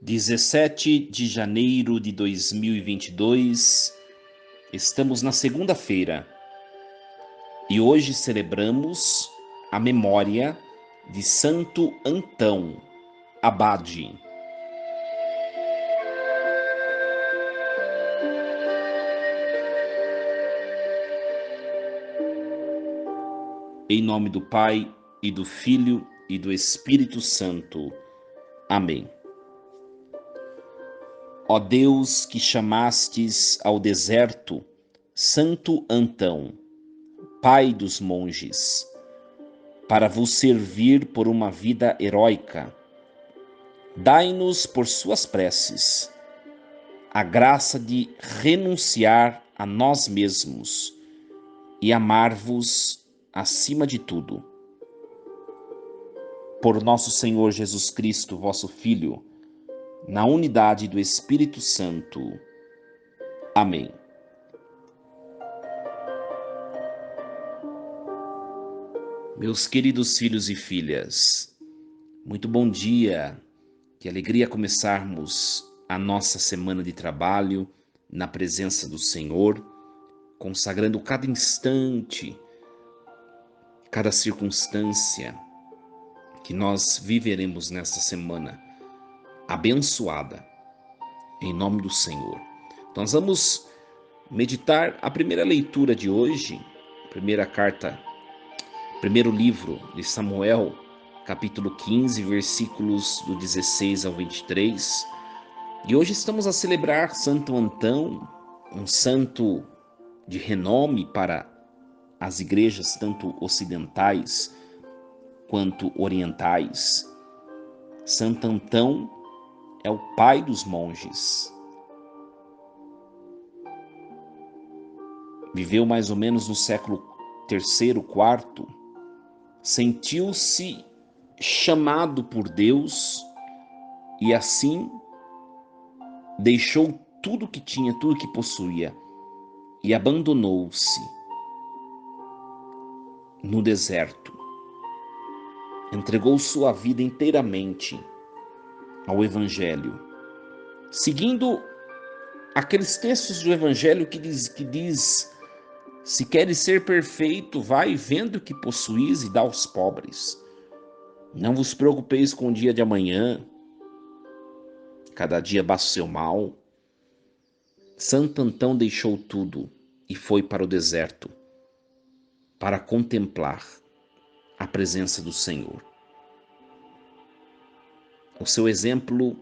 17 de janeiro de 2022, estamos na segunda-feira e hoje celebramos a memória de Santo Antão, abade. Em nome do Pai, e do Filho, e do Espírito Santo. Amém. Ó Deus, que chamastes ao deserto Santo Antão, pai dos monges, para vos servir por uma vida heróica, dai-nos por suas preces a graça de renunciar a nós mesmos e amar-vos acima de tudo. Por nosso Senhor Jesus Cristo, vosso Filho, na unidade do Espírito Santo. Amém. Meus queridos filhos e filhas, muito bom dia. Que alegria começarmos a nossa semana de trabalho na presença do Senhor, consagrando cada instante, cada circunstância que nós viveremos nesta semana abençoada, em nome do Senhor. Nós vamos meditar a primeira leitura de hoje, primeiro livro de Samuel, capítulo 15, versículos do 16 ao 23. E hoje estamos a celebrar Santo Antão, um santo de renome para as igrejas tanto ocidentais quanto orientais. Santo Antão é o pai dos monges. Viveu mais ou menos no século III, IV. Sentiu-se chamado por Deus e assim deixou tudo que tinha, tudo que possuía e abandonou-se no deserto. Entregou sua vida inteiramente ao Evangelho, seguindo aqueles textos do Evangelho que diz: se queres ser perfeito, vai vendo o que possuís e dá aos pobres. Não vos preocupeis com o dia de amanhã, cada dia basta o seu mal. Santo Antão deixou tudo e foi para o deserto para contemplar a presença do Senhor. O seu exemplo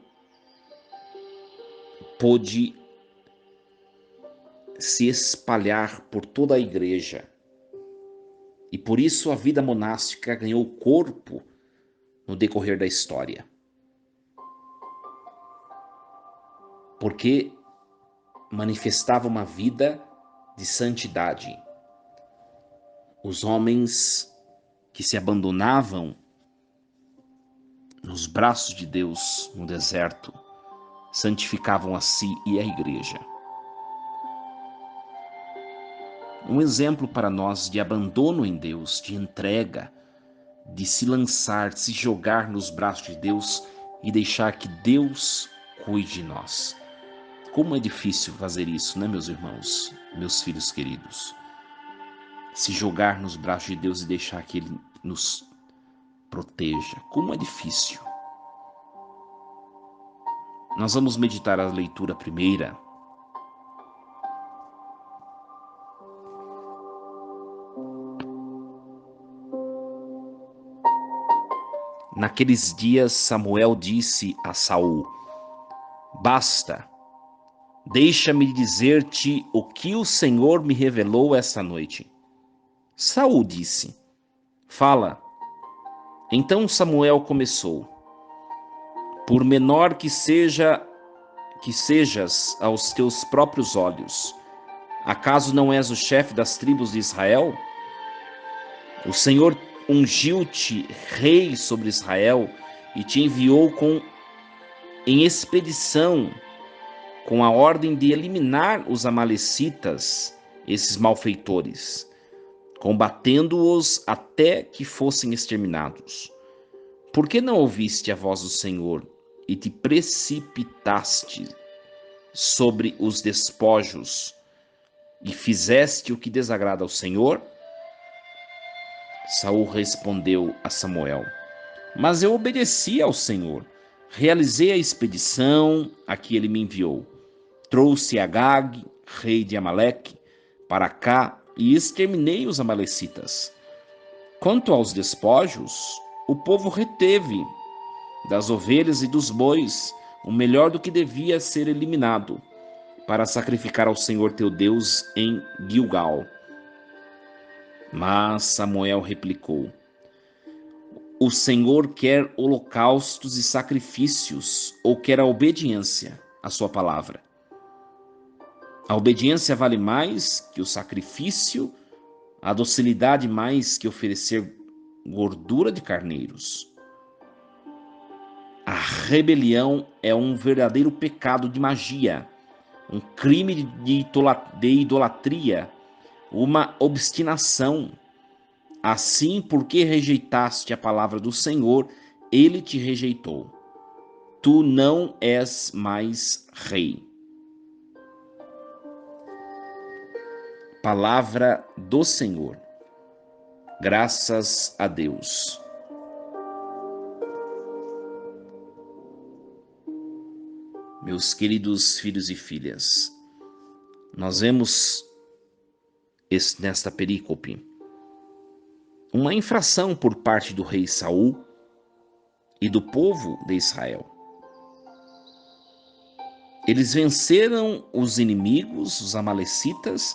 pôde se espalhar por toda a igreja e por isso a vida monástica ganhou corpo no decorrer da história. Porque manifestava uma vida de santidade. Os homens que se abandonavam nos braços de Deus no deserto santificavam a si e a igreja. Um exemplo para nós de abandono em Deus, de entrega, de se lançar, de se jogar nos braços de Deus e deixar que Deus cuide de nós. Como é difícil fazer isso, né, meus irmãos, meus filhos queridos? Se jogar nos braços de Deus e deixar que Ele nos proteja. Como é difícil. Nós vamos meditar a leitura primeira. Naqueles dias, Samuel disse a Saul: basta, deixa-me dizer-te o que o Senhor me revelou esta noite. Saul disse: fala. Então Samuel começou: por menor que sejas aos teus próprios olhos, acaso não és o chefe das tribos de Israel? O Senhor ungiu-te rei sobre Israel e te enviou em expedição com a ordem de eliminar os amalecitas, esses malfeitores, combatendo-os até que fossem exterminados. Por que não ouviste a voz do Senhor e te precipitaste sobre os despojos e fizeste o que desagrada ao Senhor? Saul respondeu a Samuel: Mas eu obedeci ao Senhor, realizei a expedição a que ele me enviou. Trouxe Agag, rei de Amaleque, para cá e exterminei os amalecitas. Quanto aos despojos, o povo reteve das ovelhas e dos bois o melhor do que devia ser eliminado, para sacrificar ao Senhor teu Deus em Gilgal. Mas Samuel replicou: O Senhor quer holocaustos e sacrifícios, ou quer a obediência à sua palavra? A obediência vale mais que o sacrifício, a docilidade mais que oferecer gordura de carneiros. A rebelião é um verdadeiro pecado de magia, um crime de idolatria, uma obstinação. Assim, porque rejeitaste a palavra do Senhor, ele te rejeitou. Tu não és mais rei. Palavra do Senhor. Graças a Deus. Meus queridos filhos e filhas, nós vemos nesta perícope uma infração por parte do rei Saul e do povo de Israel. Eles venceram os inimigos, os amalecitas,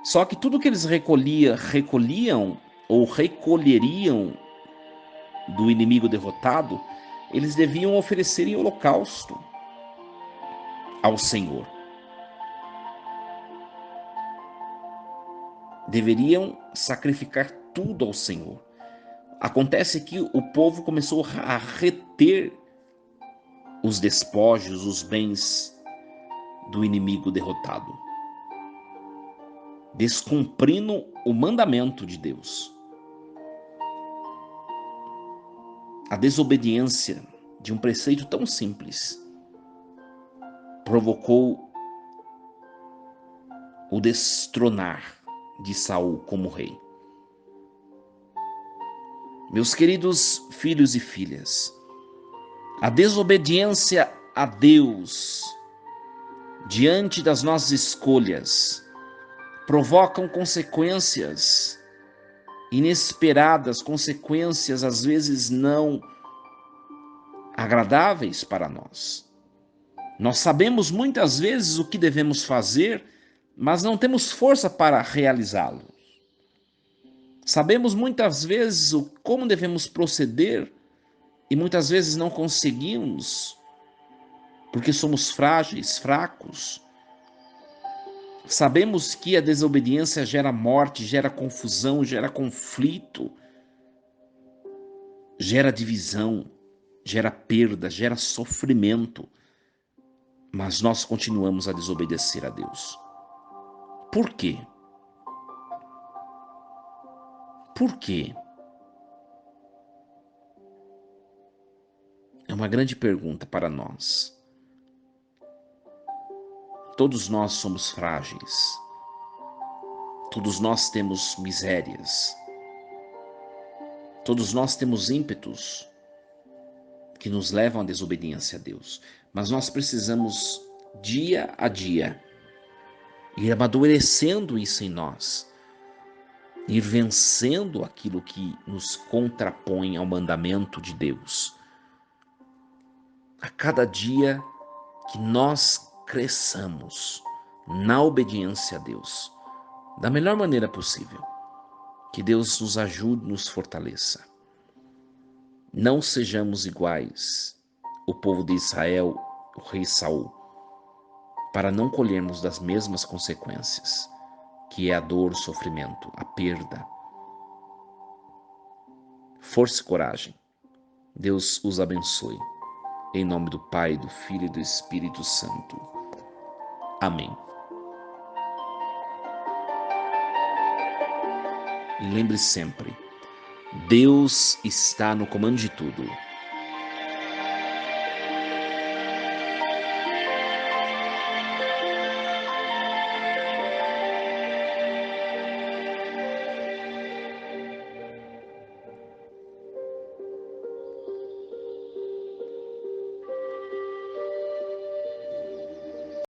só que tudo que eles recolheriam do inimigo derrotado, eles deviam oferecer em holocausto ao Senhor. Deveriam sacrificar tudo ao Senhor. Acontece que o povo começou a reter os despojos, os bens do inimigo derrotado, descumprindo o mandamento de Deus. A desobediência de um preceito tão simples provocou o destronar de Saul como rei. Meus queridos filhos e filhas, a desobediência a Deus diante das nossas escolhas provocam consequências inesperadas, consequências às vezes não agradáveis para nós. Nós sabemos muitas vezes o que devemos fazer, mas não temos força para realizá-lo. Sabemos muitas vezes como devemos proceder e muitas vezes não conseguimos, porque somos frágeis, fracos. Sabemos que a desobediência gera morte, gera confusão, gera conflito, gera divisão, gera perda, gera sofrimento, mas nós continuamos a desobedecer a Deus. Por quê? Por quê? É uma grande pergunta para nós. Todos nós somos frágeis. Todos nós temos misérias. Todos nós temos ímpetos que nos levam à desobediência a Deus. Mas nós precisamos, dia a dia, ir amadurecendo isso em nós, ir vencendo aquilo que nos contrapõe ao mandamento de Deus. A cada dia que nós cresçamos na obediência a Deus, da melhor maneira possível, que Deus nos ajude, nos fortaleça. Não sejamos iguais o povo de Israel, o rei Saul, para não colhermos das mesmas consequências, que é a dor, o sofrimento, a perda. Força e coragem. Deus os abençoe. Em nome do Pai, do Filho e do Espírito Santo. Amém. E lembre sempre, Deus está no comando de tudo.